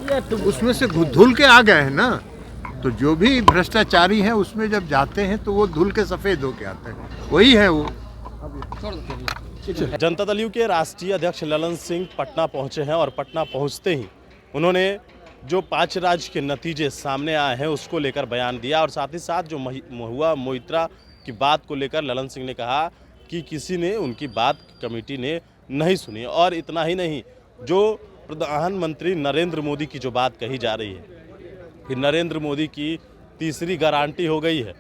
तो उसमें से धुल के आ गए हैं ना। तो जो भी भ्रष्टाचारी हैं उसमें जब जाते हैं तो वो धुल के सफ़ेद होके आते हैं, वही है वो। जनता दल यू के राष्ट्रीय अध्यक्ष ललन सिंह पटना पहुंचे हैं और पटना पहुंचते ही उन्होंने जो 5 राज्य के नतीजे सामने आए हैं उसको लेकर बयान दिया और साथ ही साथ जो महुआ मोइत्रा की बात को लेकर ललन सिंह ने कहा कि किसी ने उनकी बात कमेटी ने नहीं सुनी। और इतना ही नहीं, जो प्रधानमंत्री नरेंद्र मोदी की जो बात कही जा रही है कि नरेंद्र मोदी की तीसरी गारंटी हो गई है,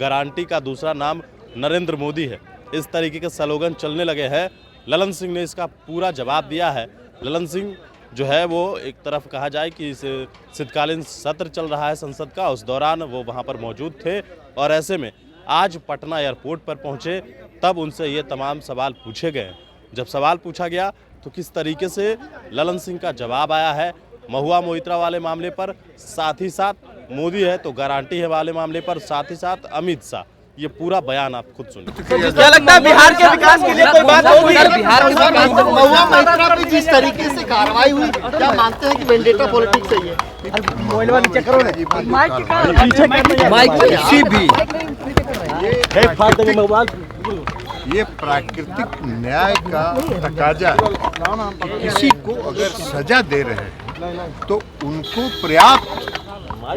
गारंटी का दूसरा नाम नरेंद्र मोदी है, इस तरीके के स्लोगन चलने लगे हैं। ललन सिंह ने इसका पूरा जवाब दिया है। ललन सिंह जो है वो एक तरफ कहा जाए कि इस शीतकालीन सत्र चल रहा है संसद का, उस दौरान वो वहाँ पर मौजूद थे और ऐसे में आज पटना एयरपोर्ट पर पहुँचे तब उनसे ये तमाम सवाल पूछे गए। जब सवाल पूछा गया तो किस तरीके से ललन सिंह का जवाब आया है महुआ मोइत्रा वाले मामले पर, साथ ही साथ मोदी है तो गारंटी है वाले मामले पर, साथ ही साथ अमित शाह, ये पूरा बयान आप खुद सुनिए। क्या लगता है बिहार के विकास के लिए कोई बात होगी? बिहार में महुआ मोइत्रा पे जिस तरीके से कार्रवाई हुई, क्या मानते हैं कि वेंडेटा पॉलिटिक्स है ये? ये प्राकृतिक न्याय का तकाजा है। किसी को अगर सजा दे रहे हैं तो उनको पर्याप्त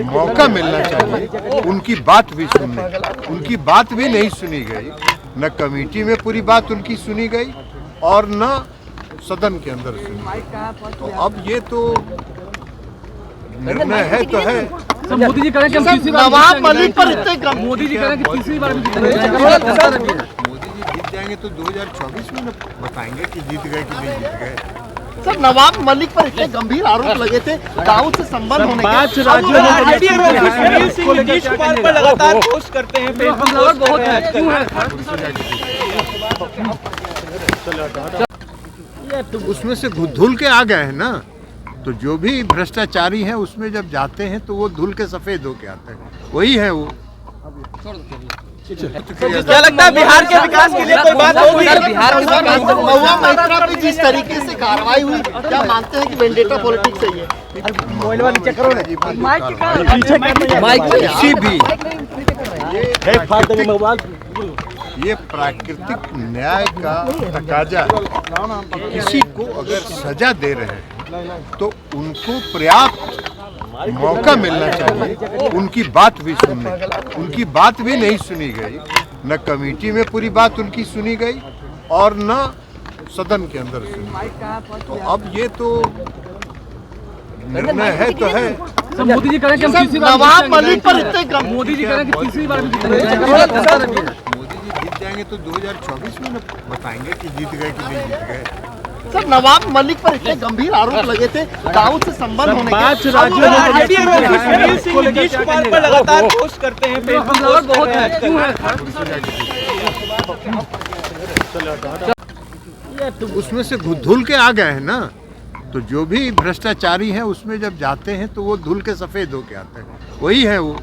मौका मिलना चाहिए उनकी बात भी सुनने की। उनकी बात भी नहीं सुनी गई, न कमेटी में पूरी बात उनकी सुनी गई और न सदन के अंदर सुनी गई। तो अब ये तो निर्णय है तो है। मोदी जी करें कि तीसरी बार नवाब मलिक पर इतने मोदी जी करें कि तीसरी बार मोदी जी जीत जाएंगे तो 2024 में बताएंगे कि जीत गए कि नहीं जीत गए। सर, नवाब मलिक पर इतने गंभीर आरोप लगे थे दाऊद से संबंध होने के। 5 राज्यों में नीतीश कुमार पर लगातार पोस्ट करते हैं, बहुत है। तो उसमें से धुल के आ गए हैं ना। तो जो भी भ्रष्टाचारी हैं उसमें जब जाते हैं तो वो धुल के सफ़ेद होके आते हैं, वही है वो। क्या लगता है बिहार के विकास के लिए कोई बात होगी? बिहार में महुआ मोइत्रा पे जिस तरीके से कार्रवाई हुई, क्या मानते हैं कि वेंडेटा पॉलिटिक्स है ये? किसी भी ये प्राकृतिक न्याय का तकाजा है। किसी को अगर सजा दे रहे हैं तो उनको पर्याप्त मौका मिलना चाहिए उनकी बात भी सुनने की। उनकी बात भी नहीं सुनी गई, न कमेटी में पूरी बात उनकी सुनी गई और न सदन के अंदर सुनी गई। तो अब ये तो निर्णय है तो है। मोदी जी करें कि तीसरी बार नवाब मलिक पर इतने मोदी जी करें कि तीसरी बार मोदी जी जीत जाएंगे तो 2024 में बताएंगे कि जीत गए कि नहीं जीत गए। सर, नवाब मलिक पर इतने गंभीर आरोप लगे थे दाऊद से संबंध होने के। 5 राज्यों में नीतीश कुमार पर लगातार पोस्ट करते हैं, बहुत है। तो उसमें से धुल के आ गए हैं ना। तो जो भी भ्रष्टाचारी हैं उसमें जब जाते हैं तो वो धुल के सफ़ेद होके आते हैं, वही है वो।